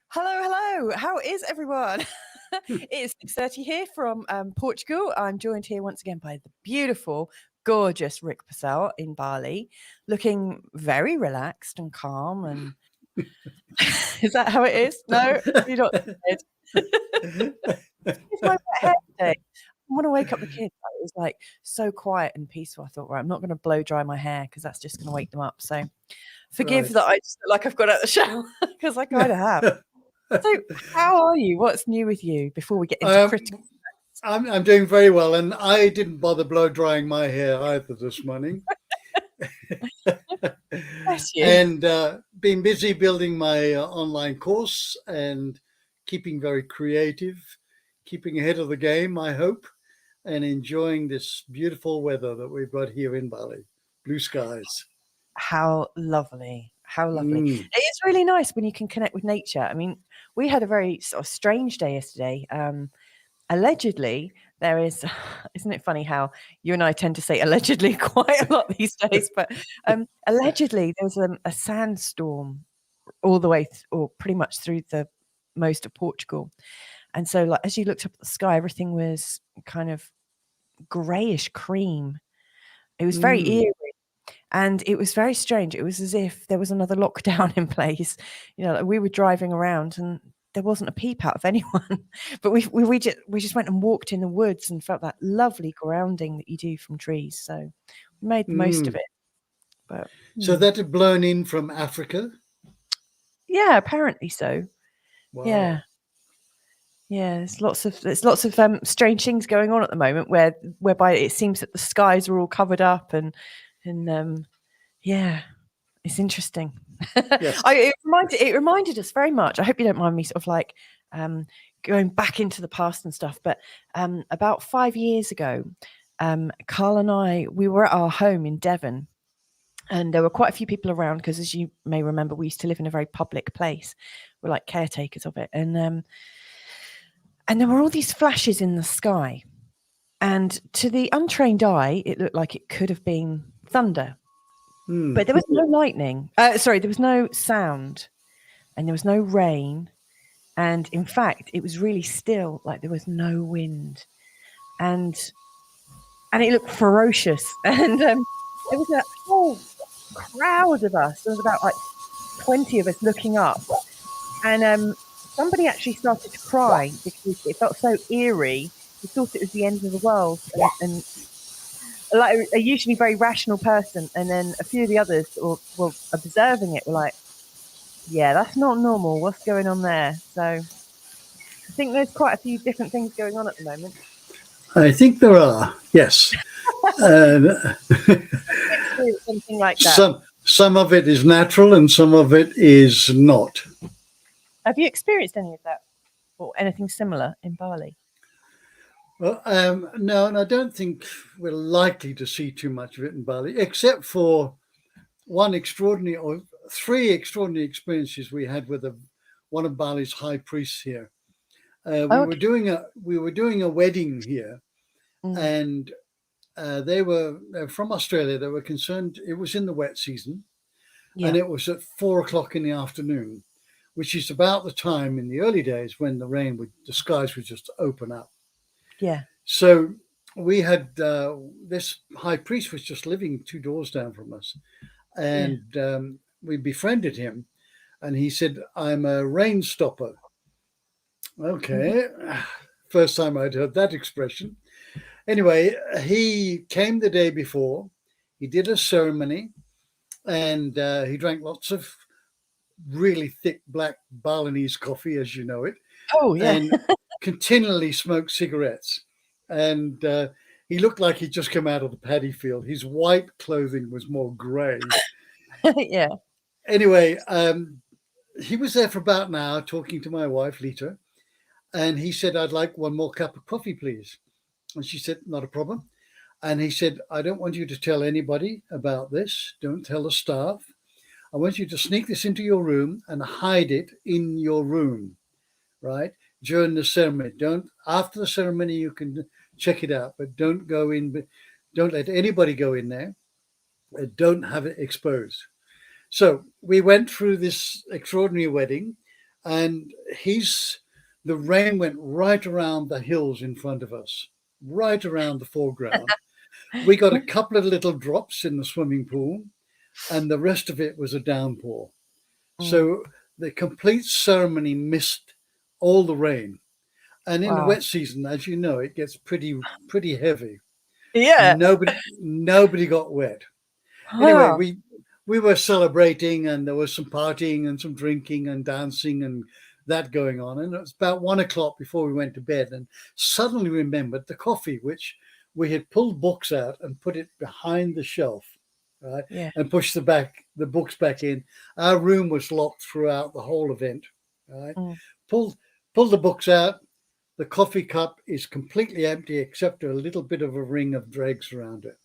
Hello. How is everyone? It's 6:30 here from Portugal. I'm joined here once again by the beautiful, gorgeous Rick Pursell in Bali, looking very relaxed and calm. And is that how it is? No, you're not. It's my wet hair today. I want to wake up the kids. It was like so quiet and peaceful. I thought, right, I'm not going to blow dry my hair because that's just going to wake them up. So forgive that I just look like I've got out of the shower because I kind of have. So how are you? What's new with you before we get into critical? I'm doing very well, and I didn't bother blow drying my hair either this morning. Bless you. And been busy building my online course and keeping very creative, keeping ahead of the game, I hope, and enjoying this beautiful weather that we've got here in Bali. Blue skies. How lovely. How lovely. It is really nice when you can connect with nature. I mean, we had a very sort of strange day yesterday. Allegedly, there is, isn't it funny how you and I tend to say allegedly quite a lot these days, but allegedly there was a sandstorm all the way, or pretty much through the most of Portugal. And so like, as you looked up at the sky, everything was kind of grayish cream. It was very eerie. And it was very strange. It was as if there was another lockdown in place. You know, like we were driving around and there wasn't a peep out of anyone. But we just went and walked in the woods and felt that lovely grounding that you do from trees. So we made the most of it. But so that had blown in from Africa? Yeah, apparently so. Wow. Yeah. Yeah, there's lots of strange things going on at the moment whereby it seems that the skies are all covered up and yeah, it's interesting. Yes. It reminded us very much. I hope you don't mind me sort of like going back into the past and stuff. But about 5 years ago, Carl and I, we were at our home in Devon, and there were quite a few people around because, as you may remember, we used to live in a very public place. We're like caretakers of it, and there were all these flashes in the sky, and to the untrained eye, it looked like it could have been thunder. But there was no lightning. There was no sound, and there was no rain. And in fact, it was really still, like there was no wind. And it looked ferocious. And there was a whole crowd of us. There was about like 20 of us looking up. And somebody actually started to cry because it felt so eerie. We thought it was the end of the world. And like a usually very rational person, and then a few of the others were observing it, were like, yeah, that's not normal, what's going on there? So I think there's quite a few different things going on at the moment. I think there are, yes. Something like that. Some of it is natural and some of it is not. Have you experienced any of that or anything similar in Bali? Well, no, and I don't think we're likely to see too much of it in Bali, except for three extraordinary experiences we had with one of Bali's high priests here. We were doing a wedding here, and they're from Australia. They were concerned. It was in the wet season, and it was at 4:00 in the afternoon, which is about the time in the early days when the skies would just open up. Yeah. So we had this high priest was just living 2 doors down from us, and we befriended him, and he said, "I'm a rain stopper." Okay, first time I'd heard that expression. Anyway, he came the day before. He did a ceremony, and he drank lots of really thick black Balinese coffee, as you know it. Oh yeah. And continually smoked cigarettes. And he looked like he'd just come out of the paddy field. His white clothing was more grey. Yeah. Anyway, he was there for about an hour talking to my wife, Lita. And he said, "I'd like one more cup of coffee, please." And she said, "Not a problem." And he said, "I don't want you to tell anybody about this. Don't tell the staff. I want you to sneak this into your room and hide it in your room, right? During the ceremony. After the ceremony, you can check it out, but don't go in Don't let anybody go in there. Don't have it exposed. So we went through this extraordinary wedding, and the rain went right around the hills in front of us, right around the foreground. We got a couple of little drops in the swimming pool, and the rest of it was a downpour. So the complete ceremony missed all the rain. And in the Wow. wet season, as you know, it gets pretty heavy. Yeah. Nobody got wet. Anyway, Wow. we were celebrating, and there was some partying and some drinking and dancing and that going on. And it was about 1 o'clock before we went to bed, and suddenly remembered the coffee, which we had pulled books out and put it behind the shelf, right? Yeah. And pushed the books back in. Our room was locked throughout the whole event, right? Pulled the books out. The coffee cup is completely empty except a little bit of a ring of dregs around it.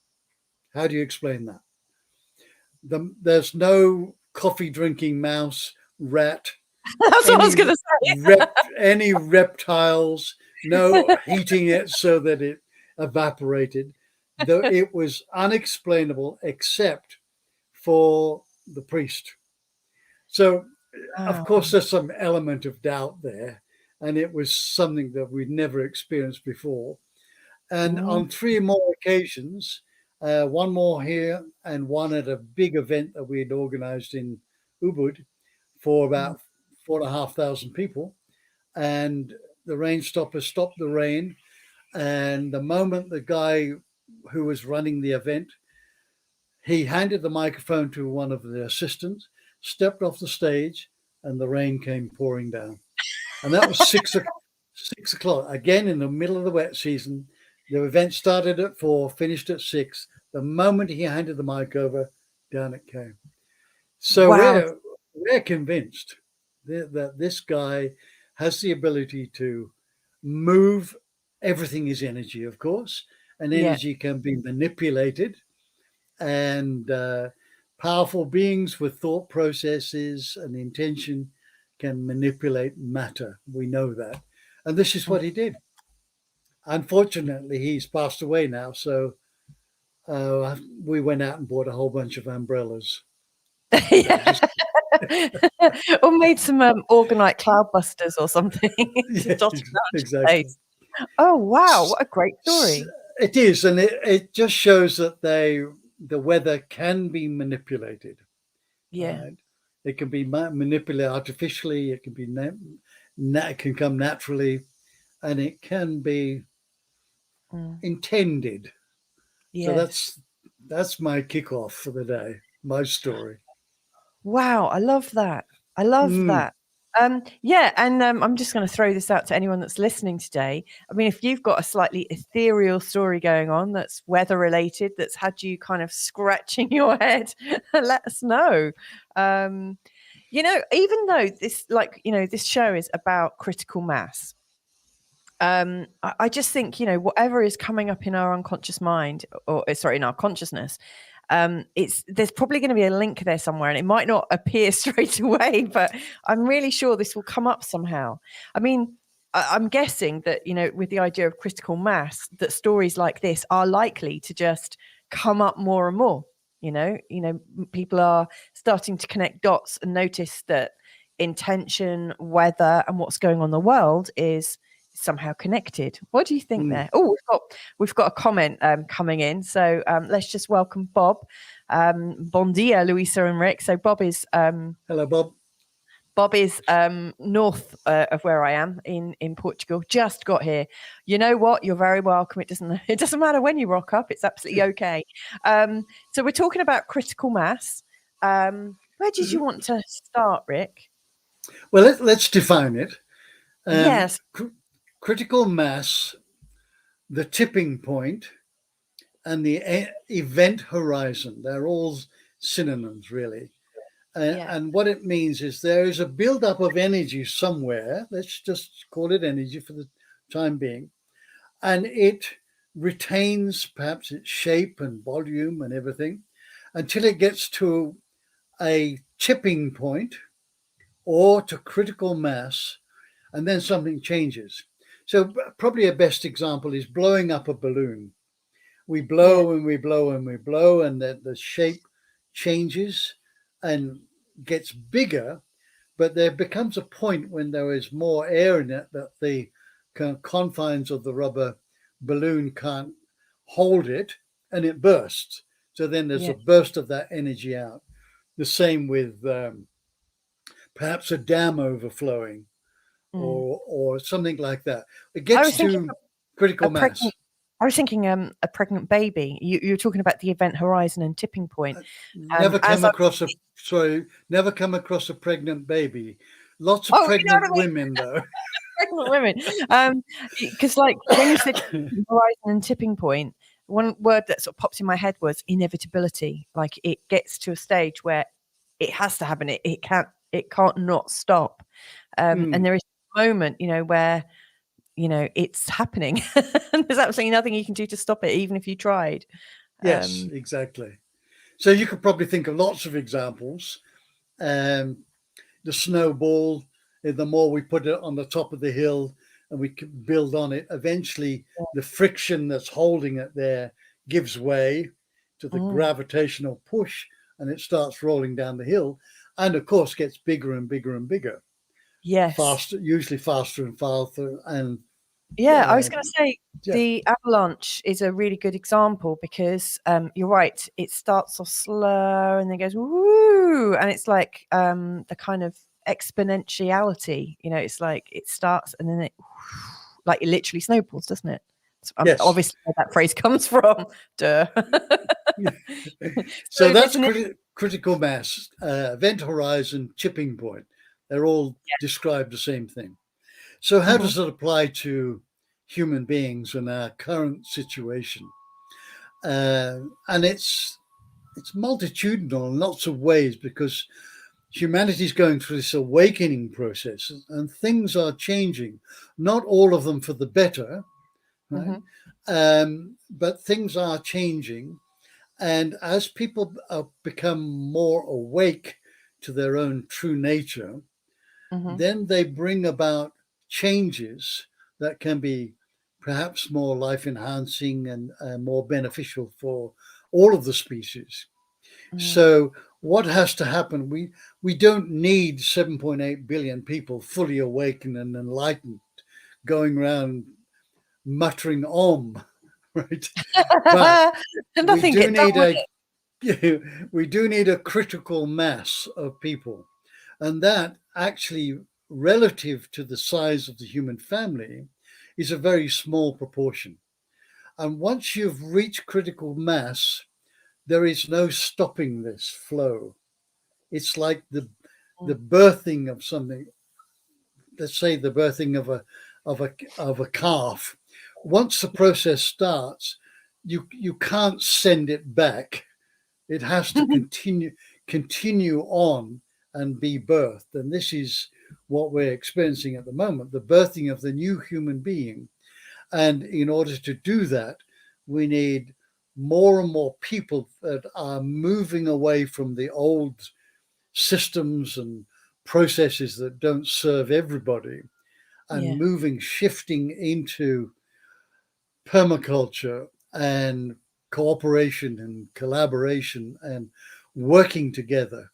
How do you explain that? There's no coffee drinking mouse, rat, That's what I was going to say. any reptiles, no heating it so that it evaporated. Though it was unexplainable except for the priest. So, of course, there's some element of doubt there. And it was something that we'd never experienced before. And on 3 more occasions, one more here and one at a big event that we had organized in Ubud for about 4,500 people. And the rain stopper stopped the rain. And the moment the guy who was running the event, he handed the microphone to one of the assistants, stepped off the stage, and the rain came pouring down. And that was 6 o'clock, again in the middle of the wet season. The event started at 4, finished at 6. The moment he handed the mic over, down it came. So we're convinced that this guy has the ability to move. Everything is energy, of course, and energy can be manipulated. And powerful beings with thought processes and intention can manipulate matter. We know that. And this is what he did. Unfortunately, he's passed away now. So we went out and bought a whole bunch of umbrellas. Or made some organite cloudbusters or something. Exactly. Oh, wow. What a great story. It is. And it just shows that the weather can be manipulated. Yeah. Right? It can be manipulated artificially. It can be it can come naturally, and it can be intended. Yes. So that's my kickoff for the day. My story. Wow, I love that. I love that. Yeah, and I'm just going to throw this out to anyone that's listening today. I mean, if you've got a slightly ethereal story going on that's weather related, that's had you kind of scratching your head, let us know. Even though this show is about critical mass, I just think, whatever is coming up in our unconscious mind, in our consciousness, there's probably going to be a link there somewhere, and it might not appear straight away, but I'm really sure this will come up somehow. I mean, I'm guessing that, with the idea of critical mass, that stories like this are likely to just come up more and more. People are starting to connect dots and notice that intention, weather, and what's going on in the world is somehow connected. What do you think there? Oh, we've got a comment coming in. So let's just welcome Bob. Bon dia, Louisa and Rick. So Bob is hello, Bob. Bob is north of where I am in Portugal. Just got here. You know what? You're very welcome. It doesn't matter when you rock up. It's absolutely okay. So we're talking about critical mass. Where did you want to start, Rick? Well, let's define it. Yes. Critical mass, the tipping point, and the event horizon. They're all synonyms, really. And what it means is there is a buildup of energy somewhere. Let's just call it energy for the time being. And it retains perhaps its shape and volume and everything until it gets to a tipping point or to critical mass, and then something changes. So probably a best example is blowing up a balloon. We blow and we blow and we blow, and the shape changes and gets bigger. But there becomes a point when there is more air in it that the confines of the rubber balloon can't hold it, and it bursts. So then there's a burst of that energy out. The same with perhaps a dam overflowing or something like that. It gets to critical mass. I was thinking a pregnant baby. You were talking about the event horizon and tipping point. Never come across a pregnant baby. Lots of pregnant women, though. Pregnant women. Because like when you said horizon and tipping point, one word that sort of popped in my head was inevitability. Like it gets to a stage where it has to happen. It can't not stop. And there is a moment, where it's happening. There's absolutely nothing you can do to stop it, even if you tried. Yes, exactly. So you could probably think of lots of examples. The snowball, the more we put it on the top of the hill and we can build on it, eventually the friction that's holding it there gives way to the gravitational push, and it starts rolling down the hill, and of course gets bigger and bigger and bigger. Yes. Usually faster and faster. And I was going to say the avalanche is a really good example because you're right. It starts off slow and then goes woo, and it's like the kind of exponentiality. It's like it starts and then it literally snowballs, doesn't it? Yes. Obviously, where that phrase comes from. Duh. So that's critical mass, event horizon, tipping point. They're all describe the same thing. So how does it apply to human beings in our current situation? And it's multitudinal in lots of ways, because humanity is going through this awakening process and things are changing, not all of them for the better, right? But things are changing. And as people become more awake to their own true nature, then they bring about changes that can be perhaps more life enhancing and more beneficial for all of the species. So what has to happen? We don't need 7.8 billion people fully awakened and enlightened going around muttering om, right? But we do need a critical mass of people, and that actually, relative to the size of the human family, is a very small proportion. And once you've reached critical mass, there is no stopping this flow. It's like the birthing of something. Let's say the birthing of a calf. Once the process starts, you can't send it back. It has to continue on and be birthed. And this is what we're experiencing at the moment, the birthing of the new human being. And in order to do that, we need more and more people that are moving away from the old systems and processes that don't serve everybody, and shifting into permaculture and cooperation and collaboration and working together,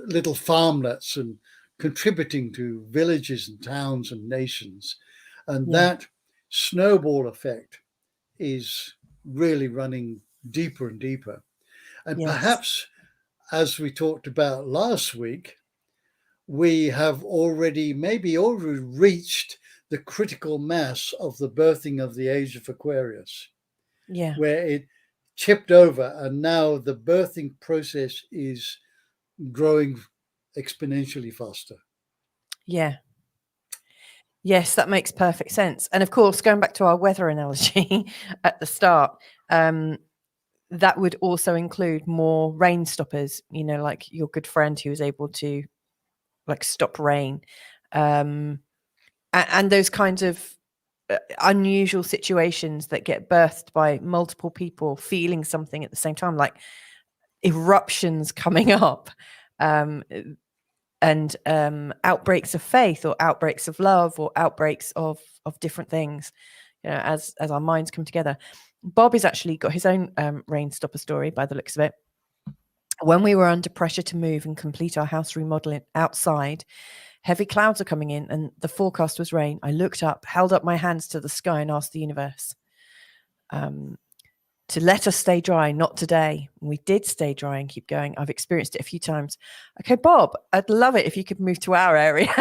little farmlets, and contributing to villages and towns and nations. And that snowball effect is really running deeper and deeper. And perhaps, as we talked about last week, we have already reached the critical mass of the birthing of the age of Aquarius, where it tipped over, and now the birthing process is growing exponentially faster. Yes, that makes perfect sense. And of course, going back to our weather analogy at the start, that would also include more rain stoppers, like your good friend who was able to stop rain, and those kinds of unusual situations that get birthed by multiple people feeling something at the same time, like eruptions coming up, and outbreaks of faith or outbreaks of love or outbreaks of different things. as our minds come together. Bob has actually got his own rain stopper story by the looks of it. When we were under pressure to move and complete our house remodeling outside, heavy clouds are coming in and the forecast was rain. I looked up, held up my hands to the sky and asked the universe to let us stay dry, not today. And we did stay dry and keep going. I've experienced it a few times. Okay, Bob, I'd love it if you could move to our area.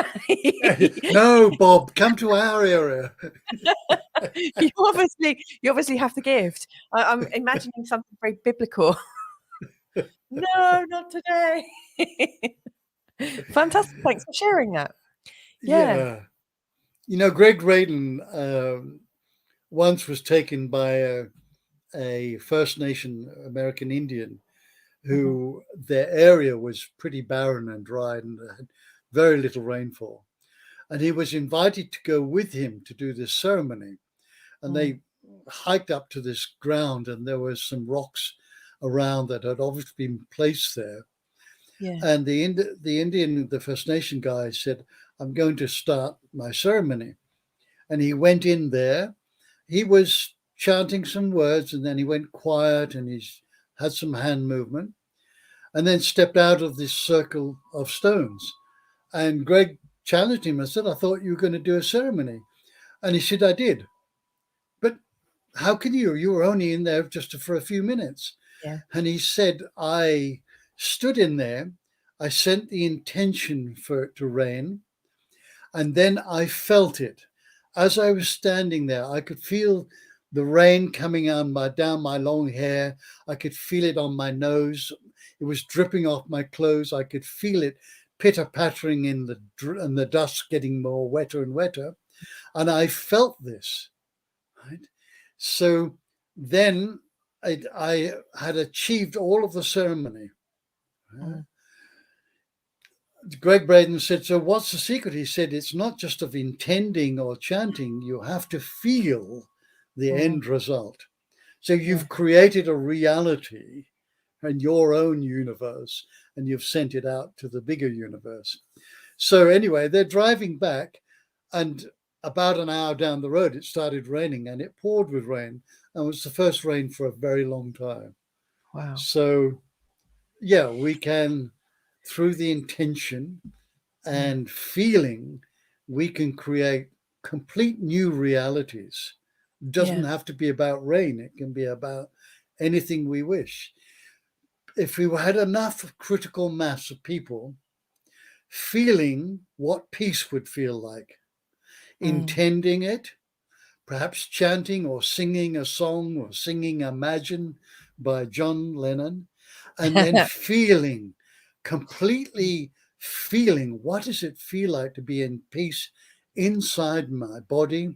No, Bob, come to our area. you obviously have the gift. I'm imagining something very biblical. No, not today. Fantastic. Thanks for sharing that. Yeah. Greg Radin once was taken by a First Nation American Indian who their area was pretty barren and dry and had very little rainfall. And he was invited to go with him to do this ceremony. And they hiked up to this ground and there was some rocks around that had obviously been placed there. Yeah. And the First Nation guy said, I'm going to start my ceremony. And he went in there. He was chanting some words and then he went quiet and he had some hand movement and then stepped out of this circle of stones. And Greg challenged him and said, I thought you were going to do a ceremony. And he said, I did. But how can you? You were only in there just for a few minutes. Yeah. And he said, I stood in there. I sent the intention for it to rain. And then I felt it. As I was standing there, I could feel the rain coming down my long hair. I could feel it on my nose. It was dripping off my clothes. I could feel it pitter-pattering in the dust getting more wetter and wetter. And I felt this, right? So then I had achieved all of the ceremony. Greg Braden said, so what's the secret? He said, it's not just of intending or chanting. You have to feel the end result. So you've created a reality in your own universe and you've sent it out to the bigger universe. So anyway, they're driving back and about an hour down the road, it started raining and it poured with rain. And it was the first rain for a very long time. Wow. So yeah, we can, through the intention and feeling, we can create complete new realities. It doesn't have to be about rain. It can be about anything we wish. If we had enough critical mass of people feeling what peace would feel like, intending it, perhaps chanting or singing a song or singing Imagine by John Lennon, and then completely feeling what does it feel like to be in peace inside my body,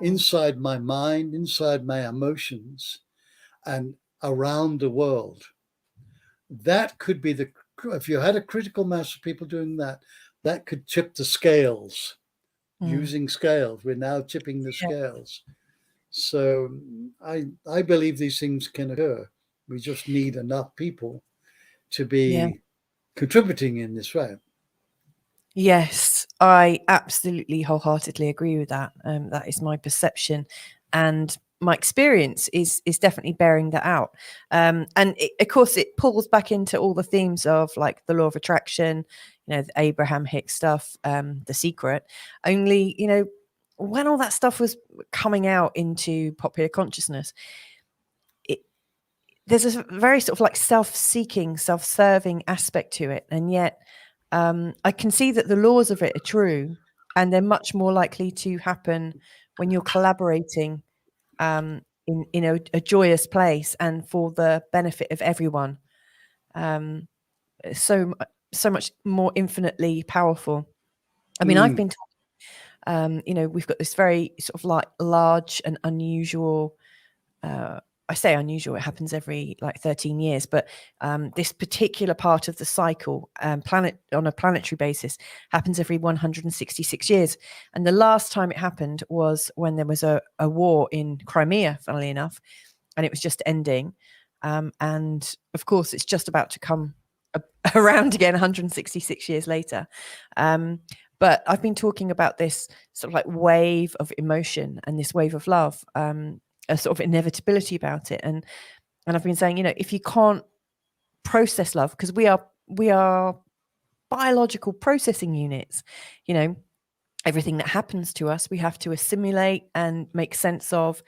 inside my mind, inside my emotions, and around the world. That could be if you had a critical mass of people doing that, that could tip the scales. Using scales, we're now tipping the scales. So I believe these things can occur. We just need enough people to be contributing in this way. Yes, I absolutely wholeheartedly agree with that. That is my perception, and my experience is definitely bearing that out. And of course, it pulls back into all the themes of like the law of attraction, the Abraham Hicks stuff, The Secret. Only, when all that stuff was coming out into popular consciousness, there's a very sort of like self-seeking, self-serving aspect to it, and yet I can see that the laws of it are true, and they're much more likely to happen when you're collaborating in a joyous place and for the benefit of everyone. So much more infinitely powerful. I mean, I've been told, we've got this very sort of like large and unusual, I say unusual, it happens every like 13 years, but this particular part of the cycle, on a planetary basis, happens every 166 years. And the last time it happened was when there was a war in Crimea, funnily enough, and it was just ending. And of course, it's just about to come around again 166 years later. But I've been talking about this sort of like wave of emotion and this wave of love, a sort of inevitability about it. And I've been saying, if you can't process love, because we are biological processing units, everything that happens to us, we have to assimilate and make sense of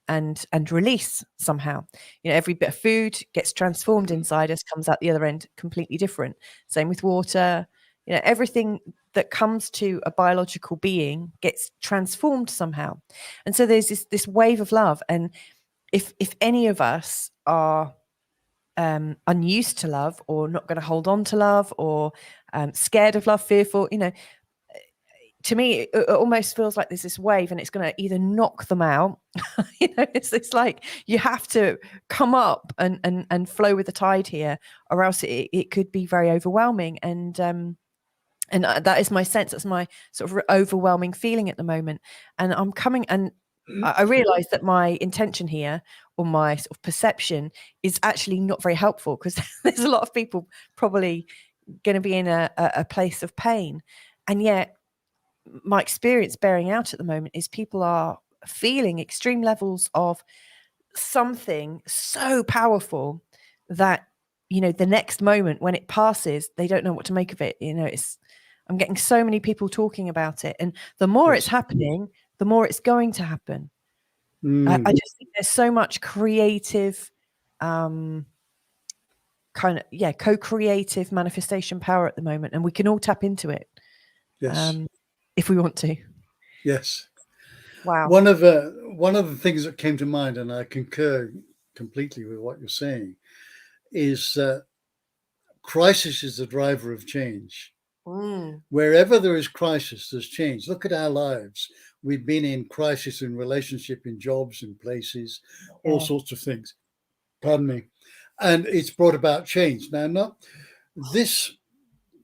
and release somehow. Every bit of food gets transformed inside us, comes out the other end completely different. Same with water. Everything that comes to a biological being gets transformed somehow. And so there's this wave of love. And if any of us are unused to love, or not going to hold on to love, or scared of love, fearful, to me, it almost feels like there's this wave and it's going to either knock them out. It's like you have to come up and flow with the tide here, or else it could be very overwhelming. And that is my sense. That's my sort of overwhelming feeling at the moment. And I'm coming, and I realize that my intention here, or my sort of perception, is actually not very helpful, because there's a lot of people probably going to be in a place of pain. And yet my experience bearing out at the moment is people are feeling extreme levels of something so powerful that, the next moment when it passes, they don't know what to make of it. I'm getting so many people talking about it, and the more it's happening, the more it's going to happen. I just think there's so much creative, co-creative manifestation power at the moment, and we can all tap into it. Yes. If we want to. Yes. Wow. One of the things that came to mind, and I concur completely with what you're saying, is crisis is the driver of change. Wherever there is crisis, there's change. Look at our lives. We've been in crisis in relationship, in jobs, in places, all sorts of things. Pardon me. And it's brought about change. Now, this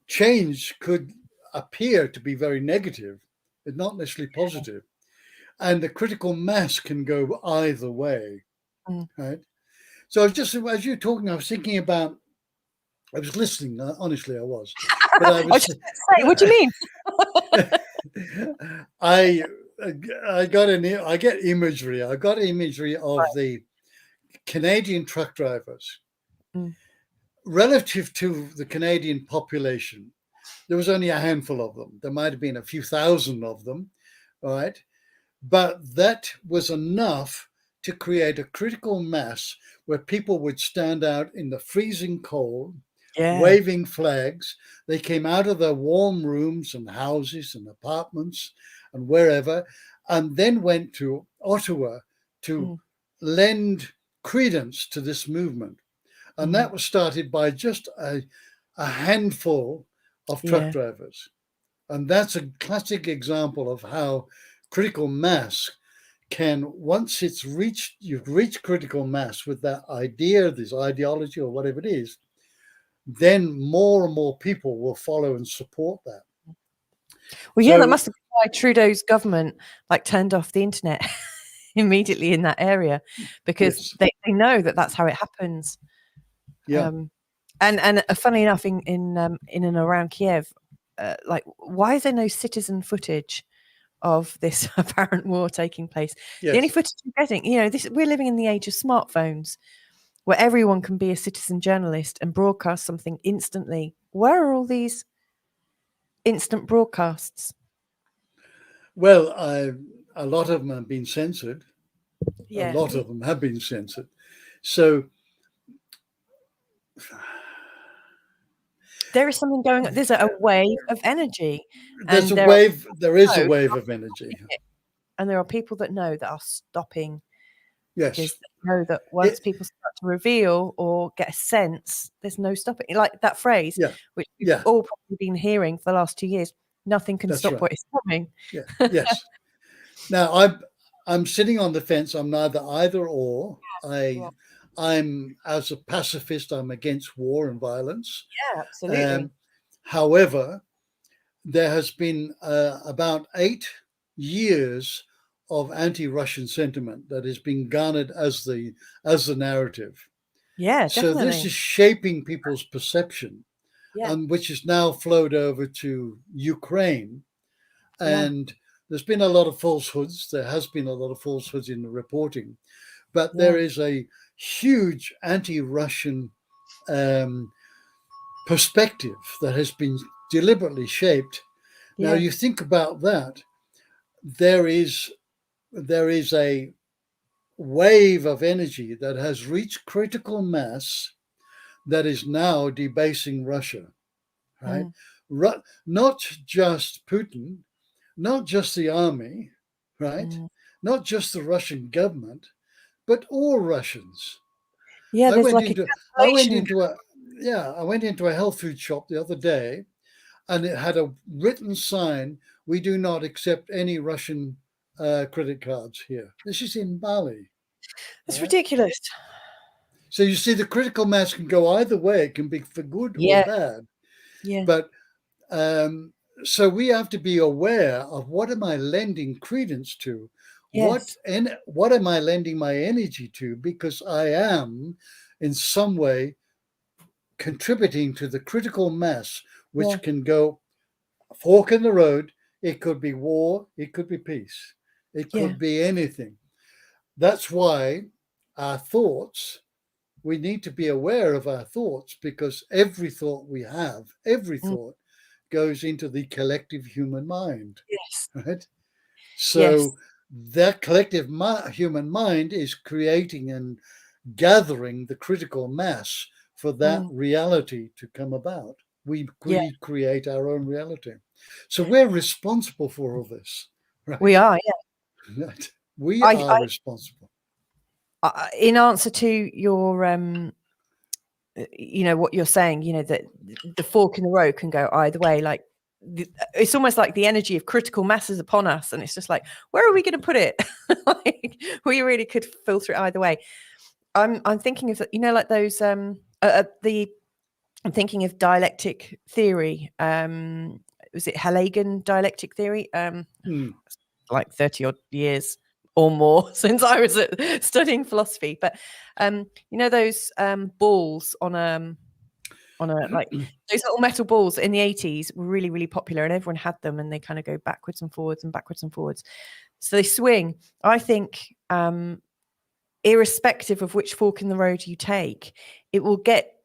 change could appear to be very negative, but not necessarily positive. And the critical mass can go either way, right? So I was just, as you're talking, I was thinking about, I was listening, honestly I was. But I was just say, what do you mean? I get imagery. I got imagery of the Canadian truck drivers. Relative to the Canadian population, there was only a handful of them. There might have been a few thousand of them, all right? But that was enough to create a critical mass where people would stand out in the freezing cold, waving flags. They came out of their warm rooms and houses and apartments and wherever, and then went to Ottawa to lend credence to this movement. And that was started by just a handful of truck drivers. And that's a classic example of how critical mass can, once you've reached critical mass with that idea, this ideology or whatever it is, then more and more people will follow and support that. Well, that must have been why Trudeau's government turned off the internet immediately in that area, because they know that that's how it happens. Yeah. And funnily enough, in and around Kiev, why is there no citizen footage of this apparent war taking place? The only footage we're getting, we're living in the age of smartphones, where everyone can be a citizen journalist and broadcast something instantly. Where are all these instant broadcasts? Well, a lot of them have been censored. Yeah. A lot of them have been censored. So there is something going on. There's a wave of energy. There's a wave. There is a wave of energy. And there are people that know that are stopping. Yes. Because they know that once people start to reveal or get a sense, there's no stopping. Like that phrase, which we've all probably been hearing for the last 2 years, nothing can stop what is coming. Yeah. Yes. Now, I'm sitting on the fence. I'm neither either or. I'm, as a pacifist, I'm against war and violence. Yeah, absolutely. However, there has been about 8 years of anti-Russian sentiment that has been garnered as the narrative. Yeah, so definitely. This is shaping people's perception, and which has now flowed over to Ukraine. And there's been a lot of falsehoods. There has been a lot of falsehoods in the reporting, but there is a huge anti-Russian perspective that has been deliberately shaped. Now, you think about that. There is a wave of energy that has reached critical mass that is now debasing Russia, right? Not just Putin, not just the army, right? Not just the Russian government, but all Russians. I there's went like into a I went cancellation. into a health food shop the other day, and it had a written sign: "We do not accept any Russian credit cards here." This is in Bali. It's Right? ridiculous. So you see, the critical mass can go either way. It can be for good or bad. But so we have to be aware of, what am I lending credence to? What am I lending my energy to? Because I am in some way contributing to the critical mass, which can go fork in the road. It could be war, it could be peace, it could be anything. That's why our thoughts, we need to be aware of our thoughts, because every thought we have, every thought goes into the collective human mind. Right? So that collective human mind is creating and gathering the critical mass for that reality to come about. We create our own reality. So we're responsible for all this. Right? We are, Right. We are responsible. In answer to your what you're saying, that the fork in the road can go either way. Like, it's almost like the energy of critical mass is upon us, and it's just like, where are we going to put it? Like, we really could filter it either way. I'm thinking of, like those I'm thinking of dialectic theory. Was it Hegelian dialectic theory? Like 30 odd years or more since I was studying philosophy. But those balls on a like those little metal balls in the 80s were really, really popular, and everyone had them, and they kind of go backwards and forwards and backwards and forwards. So they swing. I think irrespective of which fork in the road you take, you'll get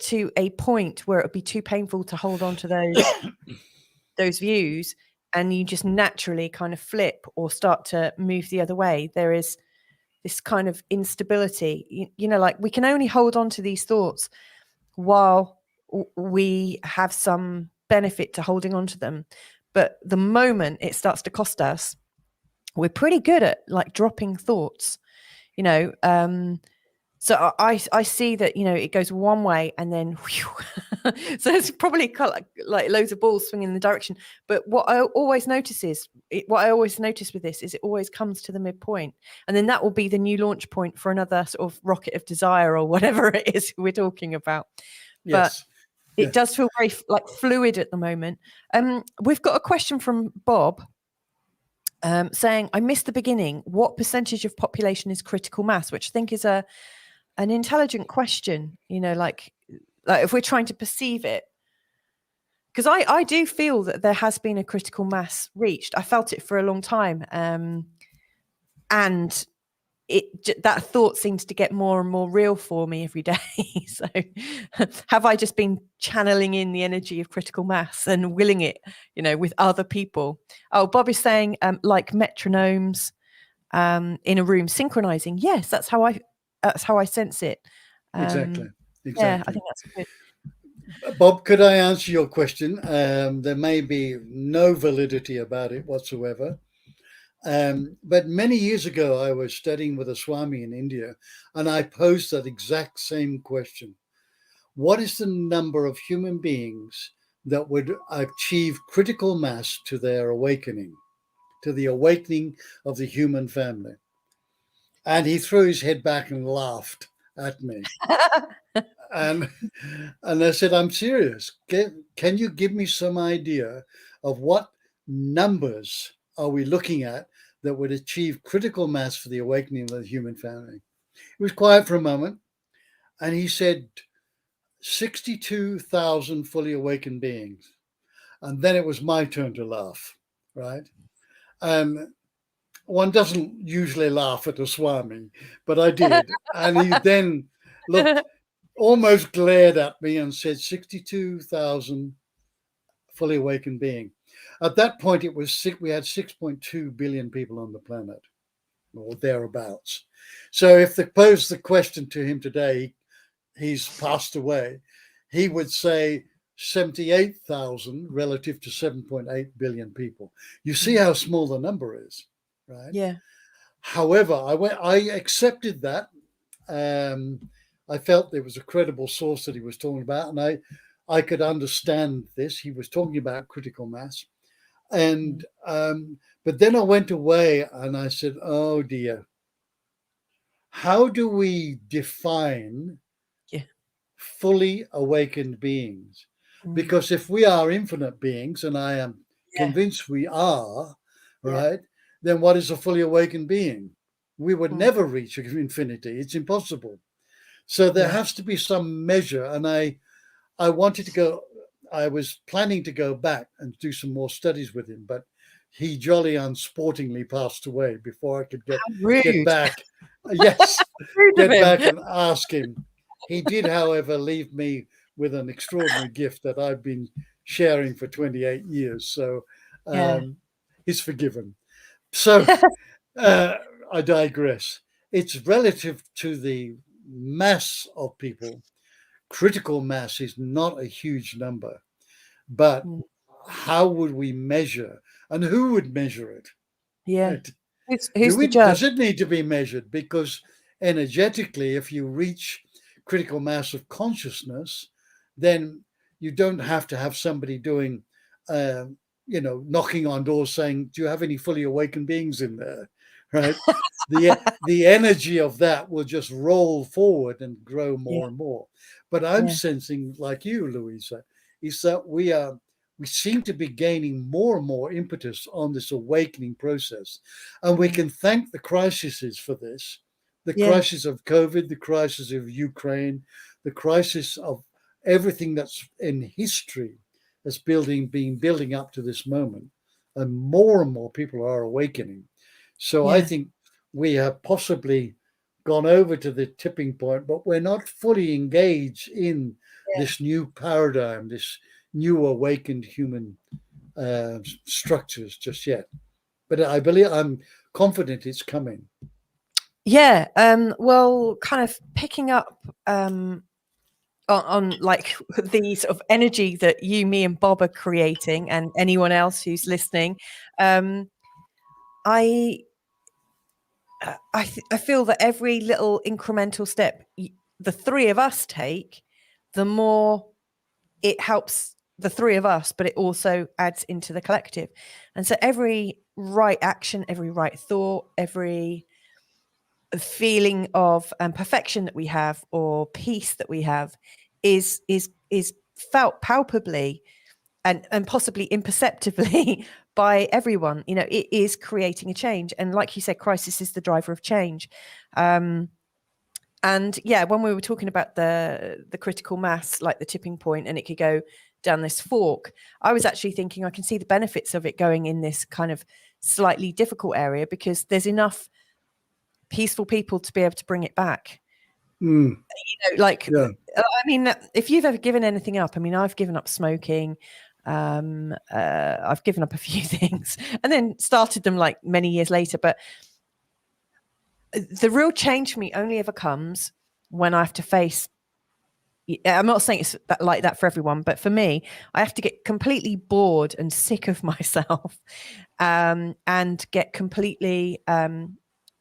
to a point where it'll be too painful to hold on to those views, and you just naturally kind of flip or start to move the other way. There is this kind of instability, like we can only hold on to these thoughts while we have some benefit to holding on to them. But the moment it starts to cost us, we're pretty good at like dropping thoughts, so I see that, it goes one way and then so it's probably like loads of balls swinging in the direction. But what I always notice with this is it always comes to the midpoint, and then that will be the new launch point for another sort of rocket of desire or whatever it is we're talking about. But it does feel very like fluid at the moment. We've got a question from Bob. Saying, I missed the beginning. What percentage of population is critical mass? Which I think is an intelligent question, like if we're trying to perceive it. Because I do feel that there has been a critical mass reached. I felt it for a long time. And that thought seems to get more and more real for me every day. So have I just been channeling in the energy of critical mass and willing it, with other people? Oh, Bob is saying like metronomes in a room synchronizing. Yes, that's how I sense it. Exactly. Yeah, I think that's good. Bob, could I answer your question? There may be no validity about it whatsoever. But many years ago, I was studying with a Swami in India, and I posed that exact same question. What is the number of human beings that would achieve critical mass to their awakening, to the awakening of the human family? And he threw his head back and laughed at me. And I said, I'm serious. Can you give me some idea of what numbers are we looking at that would achieve critical mass for the awakening of the human family? He was quiet for a moment, and he said 62,000 fully awakened beings. And then it was my turn to laugh, right? And one doesn't usually laugh at a Swami, but I did. And he then looked, almost glared at me and said, 62,000 fully awakened being. At that point, we had 6.2 billion people on the planet, or thereabouts. So if they pose the question to him today, he's passed away, he would say 78,000 relative to 7.8 billion people. You see how small the number is, right? Yeah. However, I accepted that. I felt there was a credible source that he was talking about, and I could understand this. He was talking about critical mass. And but then I went away and I said, oh dear, how do we define fully awakened beings? Because if we are infinite beings, and I am convinced we are, right, then what is a fully awakened being? We would never reach infinity. It's impossible. So there has to be some measure. And I wanted to go, I was planning to go back and do some more studies with him, but he jolly unsportingly passed away before I could get back. Yes, get back and ask him. He did, however, leave me with an extraordinary gift that I've been sharing for 28 years. So he's forgiven. So I digress. It's relative to the mass of people. Critical mass is not a huge number, but how would we measure, and who would measure it? Yeah. Who's the judge? Does it need to be measured? Because energetically, if you reach critical mass of consciousness, then you don't have to have somebody doing, knocking on doors saying, do you have any fully awakened beings in there? Right? The energy of that will just roll forward and grow more and more. But I'm sensing, like you, Louisa, is that we seem to be gaining more and more impetus on this awakening process. And we can thank the crises for this. The crisis of COVID, the crisis of Ukraine, the crisis of everything that's in history has been building up to this moment. And more people are awakening. So I think we have possibly gone over to the tipping point, but we're not fully engaged in this new paradigm, this new awakened human structures just yet. But I'm confident it's coming. Yeah. Well, kind of picking up on like the sort of energy that you, me, and Bob are creating, and anyone else who's listening. I feel that every little incremental step the three of us take, the more it helps the three of us, but it also adds into the collective. And so every right action, every right thought, every feeling of perfection that we have or peace that we have is felt palpably and possibly imperceptibly by everyone. It is creating a change. And like you said, crisis is the driver of change. And when we were talking about the critical mass, like the tipping point, and it could go down this fork, I was actually thinking I can see the benefits of it going in this kind of slightly difficult area, because there's enough peaceful people to be able to bring it back. I mean, if you've ever given anything up, I mean, I've given up smoking. I've given up a few things and then started them like many years later. But the real change for me only ever comes when I have to face. I'm not saying it's like that for everyone, but for me, I have to get completely bored and sick of myself, and get completely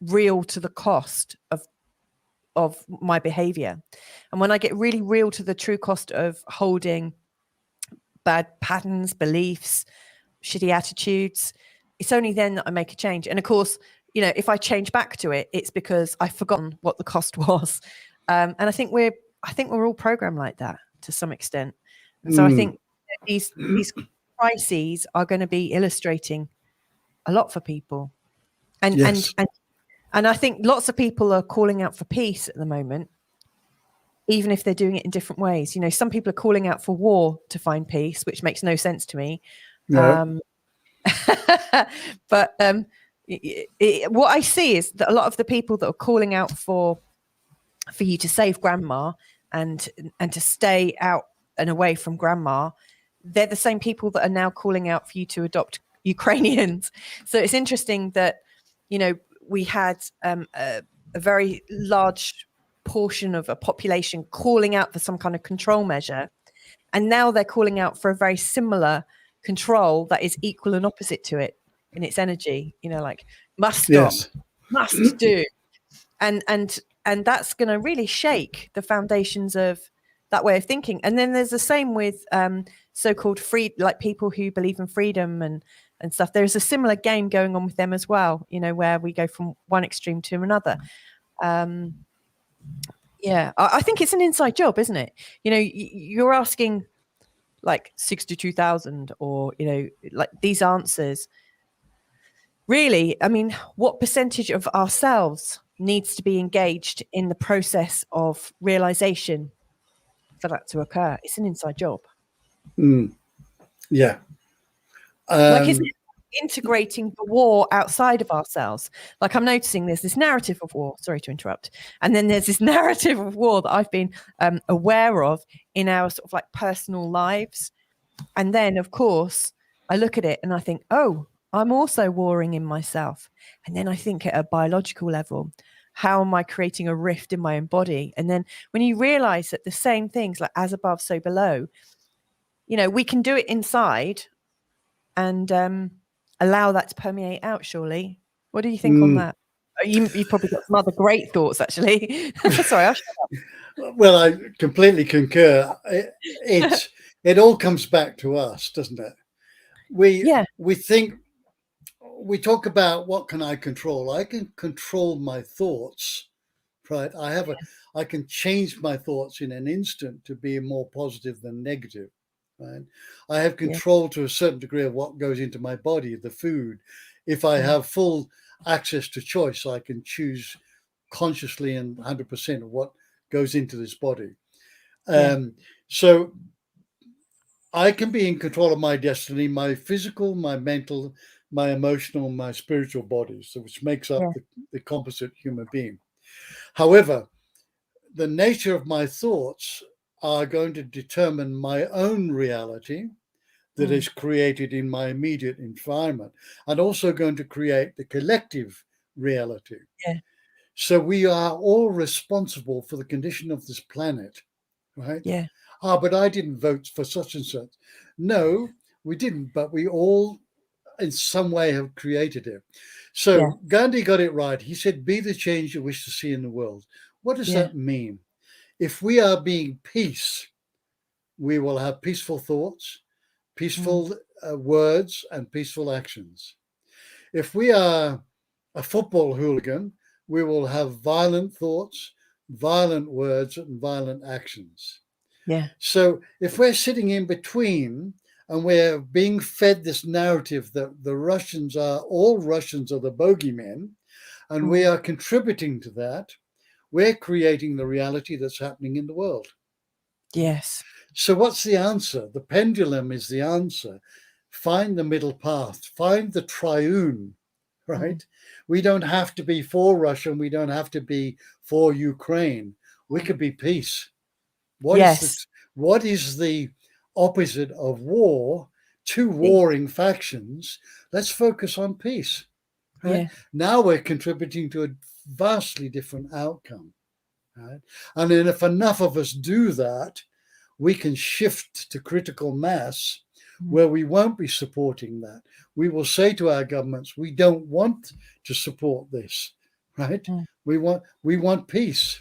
real to the cost of my behavior. And when I get really real to the true cost of holding bad patterns, beliefs, shitty attitudes, it's only then that I make a change. And of course, if I change back to it, it's because I've forgotten what the cost was. And I think we're all programmed like that to some extent. And so I think these crises are going to be illustrating a lot for people. And I think lots of people are calling out for peace at the moment, even if they're doing it in different ways. Some people are calling out for war to find peace, which makes no sense to me. No. But what I see is that a lot of the people that are calling out for you to save grandma and to stay out and away from grandma, they're the same people that are now calling out for you to adopt Ukrainians. So it's interesting that, we had a very large portion of a population calling out for some kind of control measure, and now they're calling out for a very similar control that is equal and opposite to it in its energy, like must stop, Yes. must do. And that's going to really shake the foundations of that way of thinking. And then there's the same with so-called free, like people who believe in freedom and stuff. There's a similar game going on with them as well, where we go from one extreme to another. Yeah, I think it's an inside job, isn't it? You're asking like 62,000 or, like these answers. Really, I mean, what percentage of ourselves needs to be engaged in the process of realization for that to occur? It's an inside job. Yeah. Like, isn't it integrating the war outside of ourselves? Like, I'm noticing there's this narrative of war, sorry to interrupt, and then there's this narrative of war that I've been aware of in our sort of like personal lives. And then, of course, I look at it and I think, oh, I'm also warring in myself. And then I think at a biological level, how am I creating a rift in my own body? And then when you realize that the same things, like as above, so below, we can do it inside and allow that to permeate out, surely. What do you think on that? You've probably got some other great thoughts, actually. Sorry, I'll shut up. Well, I completely concur. It all comes back to us, doesn't it? We think, we talk about what can I control? I can control my thoughts, right? I can change my thoughts in an instant to be more positive than negative, right? I have control to a certain degree of what goes into my body, the food. If I have full access to choice, I can choose consciously and 100% of what goes into this body. So I can be in control of my destiny, my physical, my mental, my emotional, my spiritual bodies, which makes up the composite human being. However, the nature of my thoughts are going to determine my own reality that is created in my immediate environment, and also going to create the collective reality. So we are all responsible for the condition of this planet, right? But I didn't vote for such and such. No, we didn't, but we all in some way have created it. So Gandhi got it right. He said, be the change you wish to see in the world. What does that mean? If we are being peace, we will have peaceful thoughts, peaceful words, and peaceful actions. If we are a football hooligan, we will have violent thoughts, violent words, and violent actions. So if we're sitting in between and we're being fed this narrative that all Russians are the bogeymen, and we are contributing to that, we're creating the reality that's happening in the world. So what's the answer? The pendulum is the answer. Find the middle path, find the triune, right? We don't have to be for Russia, and we don't have to be for Ukraine. We could be peace. What is the opposite of war? Two warring factions. Let's focus on peace. Right? Now we're contributing to a vastly different outcome. Right? And then if enough of us do that, we can shift to critical mass where we won't be supporting that. We will say to our governments, we don't want to support this, right? We want peace.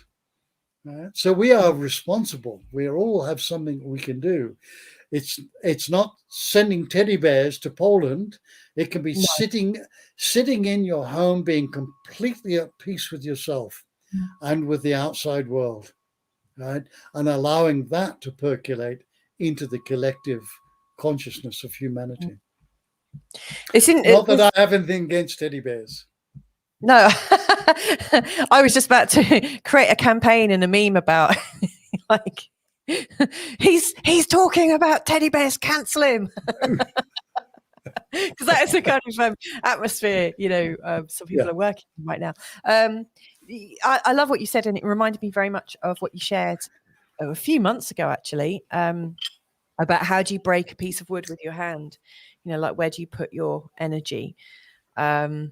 Right? So we are responsible. We all have something we can do. It's not sending teddy bears to Poland. It can be sitting in your home, being completely at peace with yourself and with the outside world, right? And allowing that to percolate into the collective consciousness of humanity. Not that I have anything against teddy bears. No, I was just about to create a campaign and a meme about like he's talking about teddy bears, cancel him. because that is the kind of atmosphere, some people are working in right now. I love what you said, and it reminded me very much of what you shared a few months ago, actually, about how do you break a piece of wood with your hand? Like, where do you put your energy? Do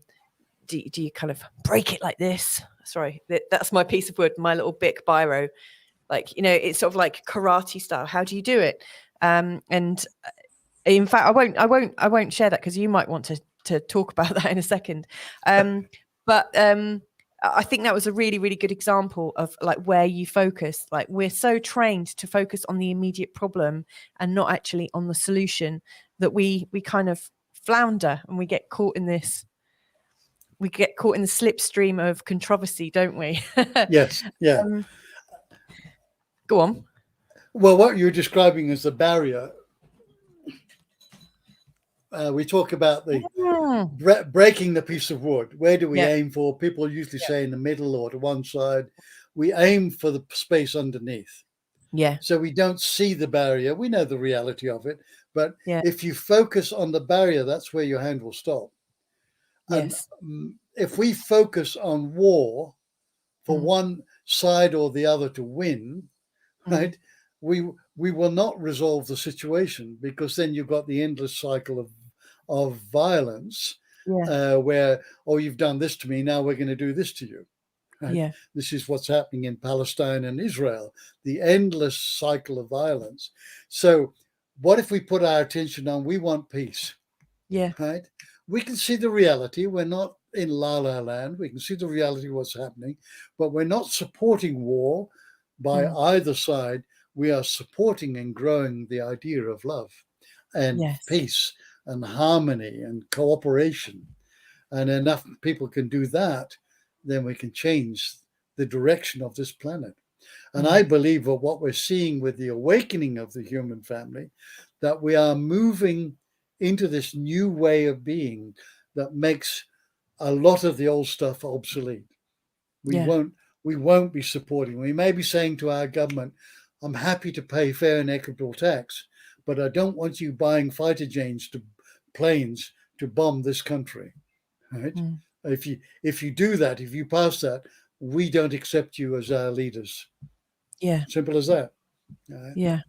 you kind of break it like this? Sorry, that's my piece of wood, my little Bic biro. Like, it's sort of like karate style. How do you do it? And in fact, I won't share that because you might want to talk about that in a second. But I think that was a really, really good example of like where you focus. Like, we're so trained to focus on the immediate problem and not actually on the solution that we kind of flounder, and we get caught in this. We get caught in the slipstream of controversy, don't we? Yes. Yeah. Go on. Well, what you're describing as the barrier, we talk about the breaking the piece of wood. Where do we aim for? People usually say in the middle or to one side. We aim for the space underneath. Yeah. So we don't see the barrier. We know the reality of it. But Yeah. if you focus on the barrier, that's where your hand will stop. Yes. And if we focus on war for one side or the other to win, right, we will not resolve the situation, because then you've got the endless cycle of violence, where, oh, you've done this to me, now we're going to do this to you. Right? Yeah. This is what's happening in Palestine and Israel, the endless cycle of violence. So what if we put our attention on, we want peace? Yeah. Right? We can see the reality. We're not in La La Land. We can see the reality of what's happening, but we're not supporting war by either side. We are supporting and growing the idea of love and peace and harmony and cooperation. And enough people can do that, then we can change the direction of this planet. And I believe that what we're seeing with the awakening of the human family, that we are moving into this new way of being that makes a lot of the old stuff obsolete. We won't be supporting. We may be saying to our government, I'm happy to pay fair and equitable tax, but I don't want you buying fighter planes to bomb this country. Right? If you do that, if you pass that, we don't accept you as our leaders. Yeah. Simple as that. Yeah.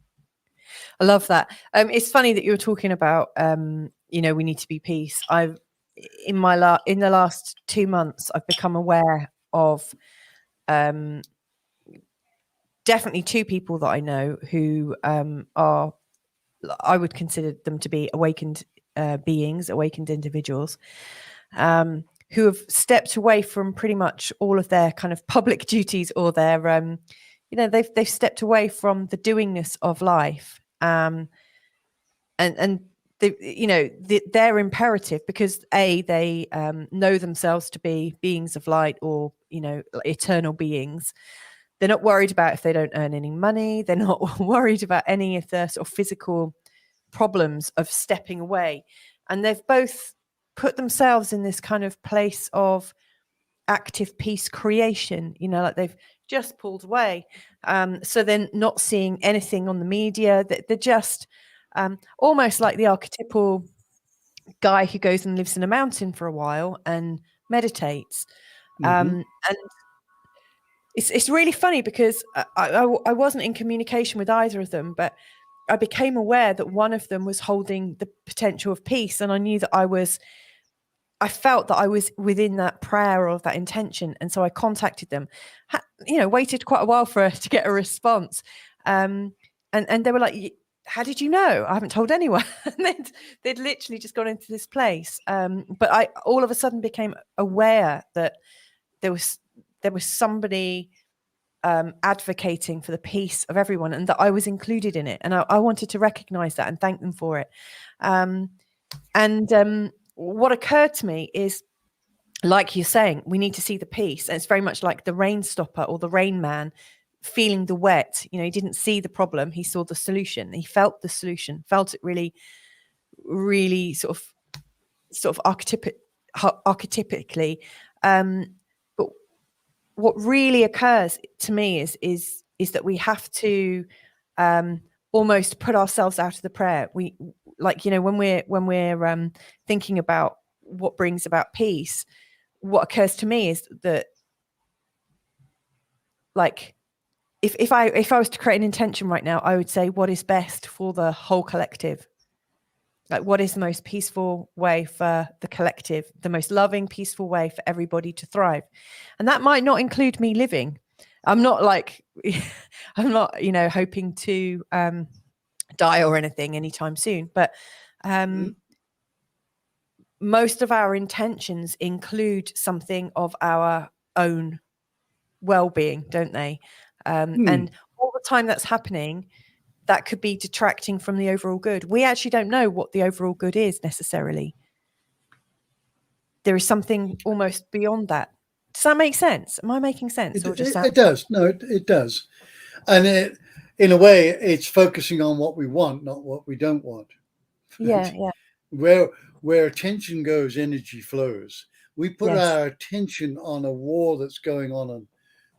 I love that. It's funny that you're talking about, we need to be peace. In the last 2 months, I've become aware of definitely 2 people that I know who are, I would consider them to be awakened beings, awakened individuals, who have stepped away from pretty much all of their kind of public duties, or their, they've stepped away from the doingness of life. And they're imperative because they know themselves to be beings of light, or eternal beings. They're not worried about if they don't earn any money. They're not worried about any of the sort of physical problems of stepping away, and they've both put themselves in this kind of place of active peace creation, like they've just pulled away. So they're not seeing anything on the media. They're just almost like the archetypal guy who goes and lives in a mountain for a while and meditates. And it's really funny because I wasn't in communication with either of them, but I became aware that one of them was holding the potential of peace, and I knew that I felt that I was within that prayer or that intention. And so I contacted them, waited quite a while to get a response. And they were like, how did you know? I haven't told anyone. And they'd literally just gone into this place. But I all of a sudden became aware that there was somebody advocating for the peace of everyone, and that I was included in it. And I wanted to recognize that and thank them for it. What occurred to me is, like you're saying, we need to see the peace. And it's very much like the rain stopper or the rain man feeling the wet. He didn't see the problem. He saw the solution. He felt the solution, felt it really, really sort of archetypically. But what really occurs to me is that we have to almost put ourselves out of the prayer. like, you know, when we're thinking about what brings about peace, what occurs to me is that, like, if I was to create an intention right now, I would say, what is best for the whole collective? Like, what is the most peaceful way for the collective, the most loving, peaceful way for everybody to thrive? And that might not include me living. I'm not like, I'm not, you know, hoping to die or anything anytime soon. But most of our intentions include something of our own well-being, don't they? And all the time that's happening, that could be detracting from the overall good. We actually don't know what the overall good is necessarily. There is something almost beyond that. Does that make sense? Am I making sense? It does. No, it does. And in a way, it's focusing on what we want, not what we don't want. Yeah, yeah. Where attention goes, energy flows. We put our attention on a war that's going on,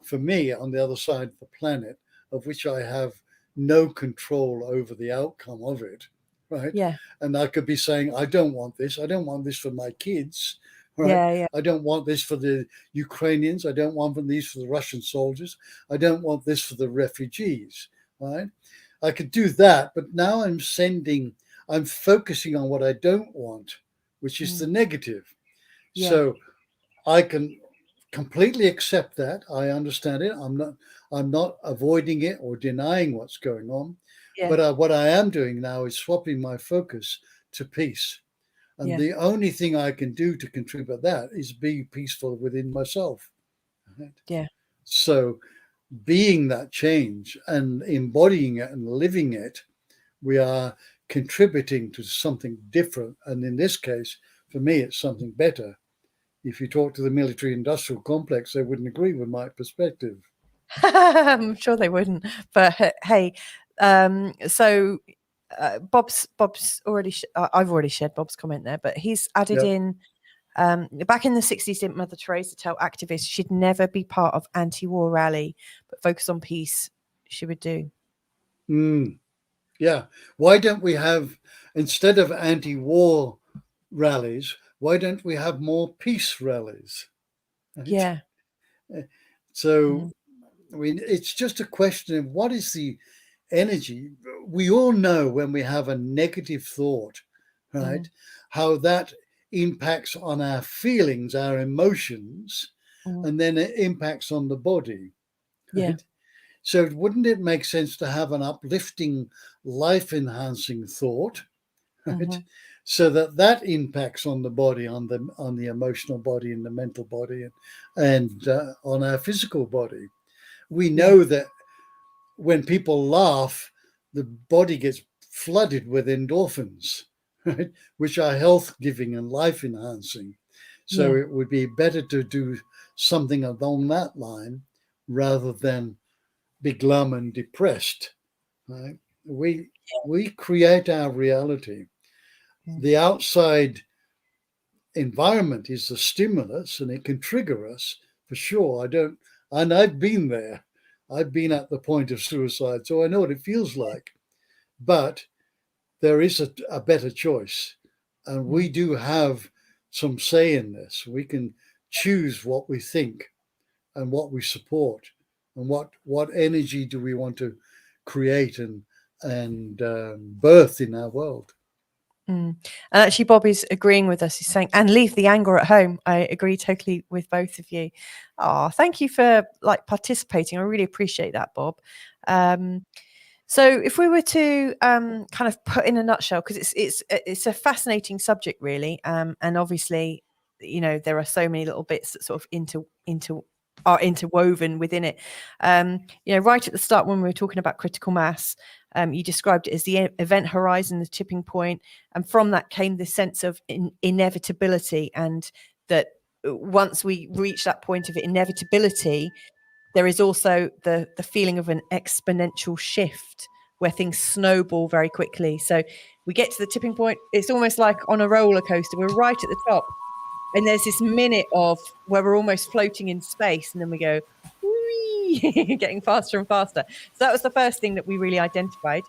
for me, on the other side of the planet, of which I have no control over the outcome of it, right? Yeah. And I could be saying, I don't want this. I don't want this for my kids, right? Yeah. I don't want this for the Ukrainians. I don't want these for the Russian soldiers. I don't want this for the refugees, right? I could do that, but now I'm focusing on what I don't want, which is the negative. Yeah. So I can completely accept that. I understand it. I'm not avoiding it or denying what's going on. Yeah. But what I am doing now is swapping my focus to peace. And the only thing I can do to contribute that is be peaceful within myself. Right? Yeah. So being that change and embodying it and living it, we are contributing to something different. And in this case, for me, it's something better. If you talk to the military industrial complex, they wouldn't agree with my perspective. I'm sure they wouldn't. But hey, so Bob's already, I've already shared Bob's comment there, but he's added in, back in the 60s, didn't Mother Teresa tell activists she'd never be part of anti-war rally, but focus on peace she would do? Yeah. Why don't we have, instead of anti-war rallies, why don't we have more peace rallies? Right? Yeah. So, I mean, it's just a question of what is the energy. We all know when we have a negative thought, right, how that impacts on our feelings, our emotions, and then it impacts on the body. Right? Yeah. So wouldn't it make sense to have an uplifting, life-enhancing thought, right? So that impacts on the body, on the emotional body and the mental body, and on our physical body. We know that when people laugh, the body gets flooded with endorphins, right, which are health-giving and life-enhancing. So it would be better to do something along that line rather than be glum and depressed. Right? We create our reality. The outside environment is the stimulus, and it can trigger us for sure. And I've been there. I've been at the point of suicide, so I know what it feels like. But there is a better choice, and we do have some say in this. We can choose what we think and what we support, and what energy do we want to create and birth in our world. And actually, Bob is agreeing with us. He's saying, and leave the anger at home. I agree totally with both of you. Oh, thank you for participating. I really appreciate that, Bob. So if we were to kind of put in a nutshell, because it's a fascinating subject, really, and obviously, you know, there are so many little bits that sort of are interwoven within it. You know, right at the start when we were talking about critical mass, you described it as the event horizon, the tipping point, and from that came this sense of inevitability, and that once we reach that point of inevitability, there is also the feeling of an exponential shift where things snowball very quickly. So we get to the tipping point. It's almost like on a roller coaster. We're right at the top, and there's this minute of where we're almost floating in space, and then we go, whee, getting faster and faster. So that was the first thing that we really identified.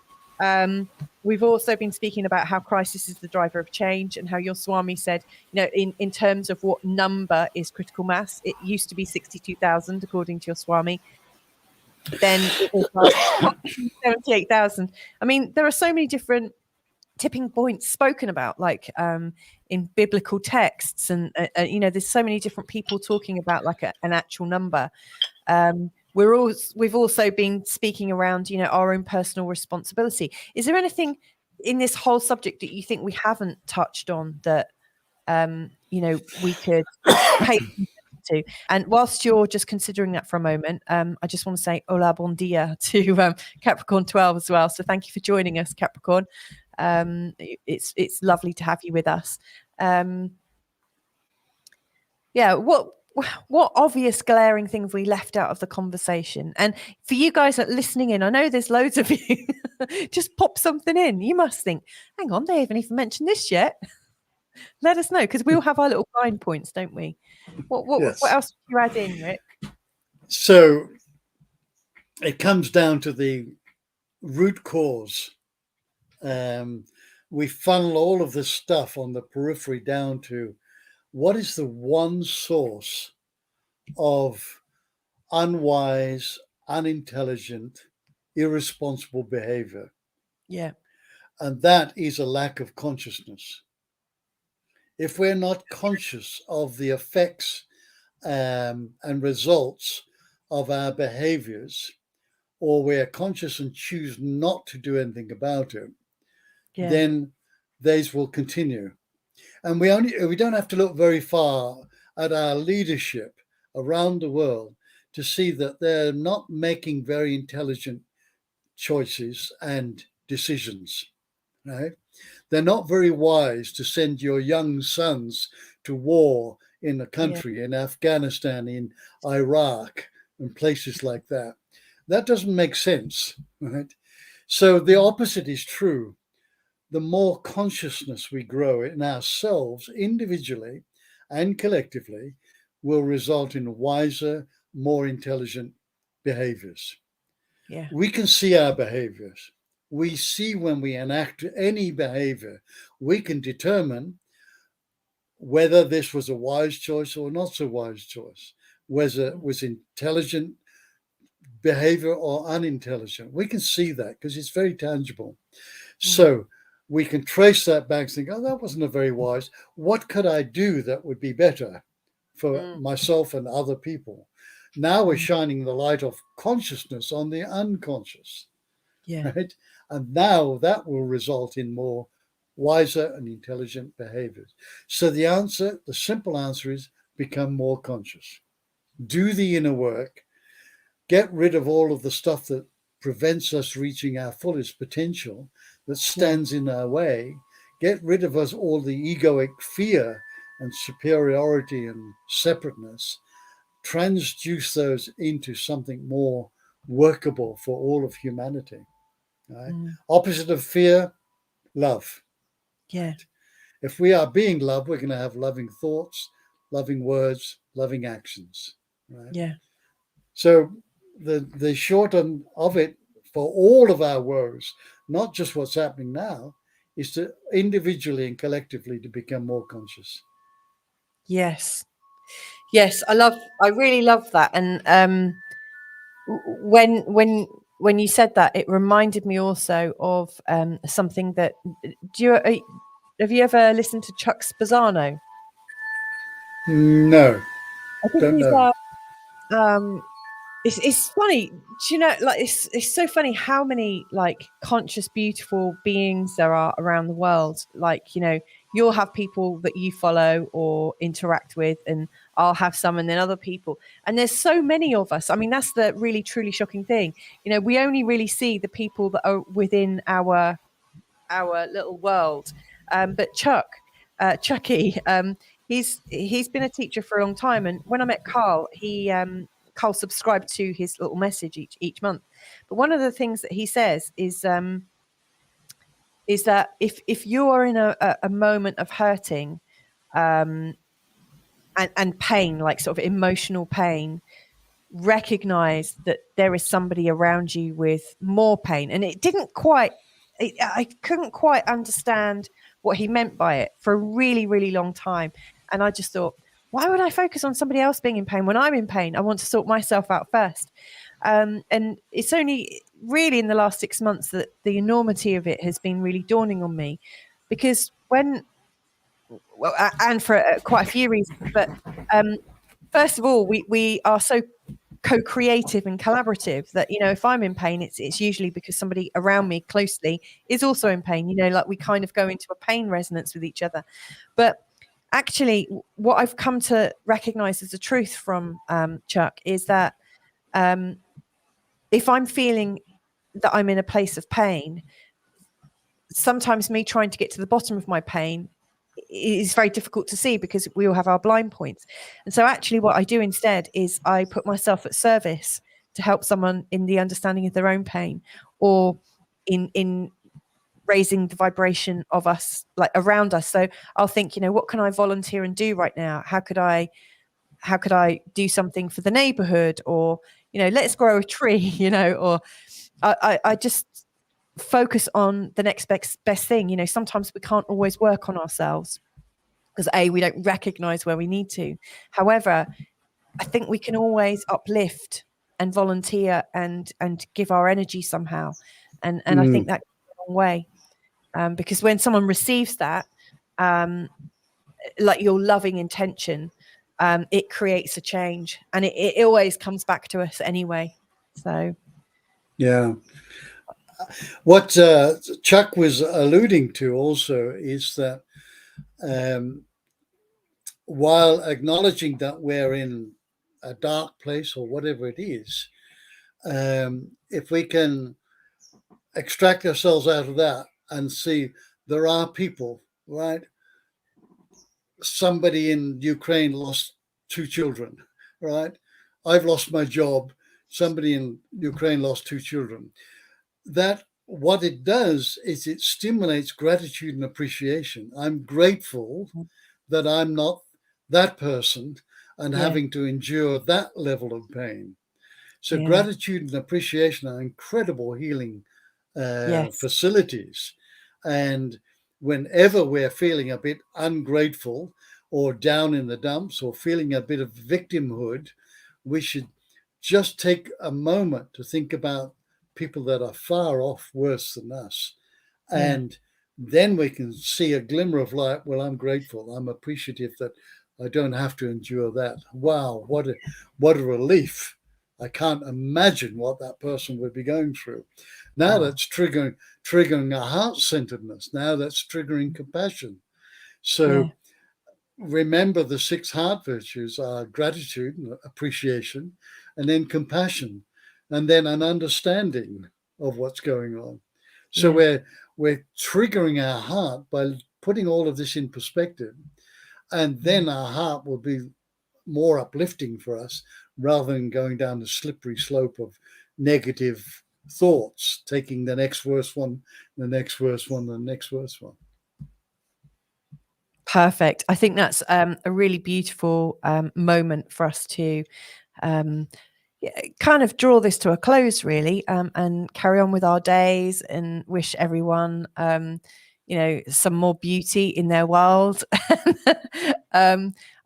we've also been speaking about how crisis is the driver of change, and how your Swami said, in terms of what number is critical mass, it used to be 62,000 according to your Swami. Then it was like 78,000. I mean, there are so many different tipping points spoken about, like in biblical texts, and there's so many different people talking about like an actual number. We've also been speaking around our own personal responsibility. Is there anything in this whole subject that you think we haven't touched on that we could pay attention to? And whilst you're just considering that for a moment, I just want to say hola bon dia to Capricorn 12 as well. So thank you for joining us, Capricorn. It's lovely to have you with us. What obvious glaring things we left out of the conversation? And for you guys that are listening in, I know there's loads of you. Just pop something in. You must think, hang on, they haven't even mentioned this yet. Let us know, because we all have our little blind points, don't we? What else would you add in, Rick? So it comes down to the root cause. We funnel all of this stuff on the periphery down to what is the one source of unwise, unintelligent, irresponsible behavior. Yeah. And that is a lack of consciousness. If we're not conscious of the effects and results of our behaviors, or we're conscious and choose not to do anything about it, then these will continue. And we don't have to look very far at our leadership around the world to see that they're not making very intelligent choices and decisions, right? They're not very wise to send your young sons to war in a country, in Afghanistan, in Iraq, and places like that. That doesn't make sense, right? So the opposite is true. The more consciousness we grow in ourselves individually and collectively will result in wiser, more intelligent behaviors. Yeah. We can see our behaviors. We see when we enact any behavior, we can determine whether this was a wise choice or not so wise choice, whether it was intelligent behavior or unintelligent. We can see that because it's very tangible. So we can trace that back and think, oh, that wasn't a very wise. What could I do that would be better for myself and other people? Now we're shining the light of consciousness on the unconscious. Yeah. Right? And now that will result in more wiser and intelligent behaviors. So the simple answer is become more conscious. Do the inner work. Get rid of all of the stuff that prevents us reaching our fullest potential, that stands in our way. Get rid of us all the egoic fear and superiority and separateness. Transduce those into something more workable for all of humanity. Right? Opposite of fear, love. Yeah. If we are being loved, we're going to have loving thoughts, loving words, loving actions. Right? Yeah. So the short of it for all of our woes, not just what's happening now, is to individually and collectively to become more conscious. Yes. I really love that. And when you said that, it reminded me also of something that have you ever listened to Chuck Spezzano? No, I think don't know. It's funny, do you know, like it's so funny how many like conscious, beautiful beings there are around the world. Like, you'll have people that you follow or interact with, and I'll have some, and then other people. And there's so many of us. I mean, that's the really, truly shocking thing. We only really see the people that are within our little world. But Chucky, he's been a teacher for a long time. And when I met Carl, Carl subscribed to his little message each month. But one of the things that he says is that if you are in a moment of hurting and pain, like sort of emotional pain, recognize that there is somebody around you with more pain. And it didn't quite I couldn't quite understand what he meant by it for a really, really long time. And I just thought, why would I focus on somebody else being in pain when I'm in pain? I want to sort myself out first. And it's only really in the last 6 months that the enormity of it has been really dawning on me, because and for quite a few reasons, but first of all, we are so co-creative and collaborative that, if I'm in pain, it's usually because somebody around me closely is also in pain, like we kind of go into a pain resonance with each other. But actually what I've come to recognize as the truth from Chuck is that if I'm feeling that I'm in a place of pain, sometimes me trying to get to the bottom of my pain is very difficult to see because we all have our blind points. And so actually what I do instead is I put myself at service to help someone in the understanding of their own pain, or in raising the vibration of us, like around us. So I'll think, what can I volunteer and do right now? How could I do something for the neighborhood? Or, let's grow a tree, or I just focus on the next best thing. Sometimes we can't always work on ourselves because we don't recognize where we need to. However, I think we can always uplift and volunteer and give our energy somehow. And I think that goes a long way. Because when someone receives that, like your loving intention, it creates a change, and it always comes back to us anyway. So, yeah. What Chuck was alluding to also is that while acknowledging that we're in a dark place or whatever it is, if we can extract ourselves out of that and see there are people, right? Somebody in Ukraine lost 2 children, right? I've lost my job. Somebody in Ukraine lost 2 children. That what it does is it stimulates gratitude and appreciation. I'm grateful that I'm not that person and having to endure that level of pain. So gratitude and appreciation are incredible healing facilities. And whenever we're feeling a bit ungrateful or down in the dumps or feeling a bit of victimhood, we should just take a moment to think about people that are far off worse than us. And then we can see a glimmer of light. Well, I'm grateful. I'm appreciative that I don't have to endure that. Wow, what a relief. I can't imagine what that person would be going through. Now that's triggering a heart-centeredness. Now that's triggering compassion. So remember, the 6 heart virtues are gratitude, appreciation, and then compassion, and then an understanding of what's going on. So we're triggering our heart by putting all of this in perspective, and then our heart will be more uplifting for us rather than going down the slippery slope of negative thoughts, taking the next worst one, the next worst one, the next worst one. Perfect. I think that's a really beautiful moment for us to kind of draw this to a close, really, and carry on with our days and wish everyone, some more beauty in their world.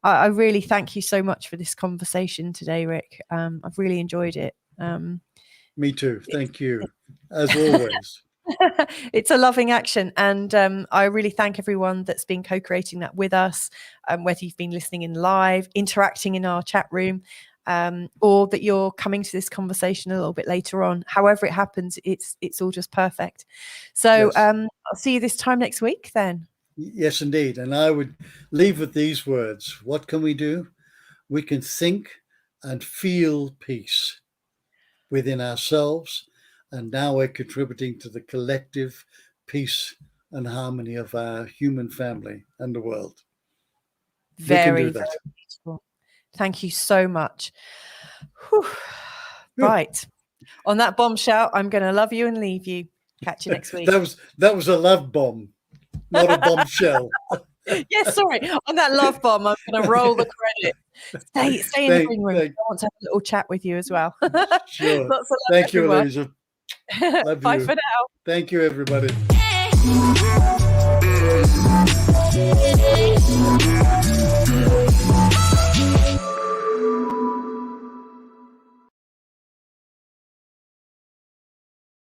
I really thank you so much for this conversation today, Rick. I've really enjoyed it. Me too. Thank you, as always. It's a loving action, and I really thank everyone that's been co-creating that with us, whether you've been listening in live, interacting in our chat room, or that you're coming to this conversation a little bit later on. However it happens, it's all just perfect. So I'll see you this time next week then. Yes, indeed. And I would leave with these words. What can we do? We can think and feel peace within ourselves, and now we're contributing to the collective peace and harmony of our human family and the world. Very, very beautiful. Thank you so much. Whew. Right. On that bombshell, I'm going to love you and leave you. Catch you next week. That was a love bomb, not a bombshell. Yes, sorry. On that love bomb, I'm going to roll the credit. Stay in the green room. I want to have a little chat with you as well. Sure. Lots of love, Thank everyone. you, Louisa. Love Bye you. for now. Thank you, everybody.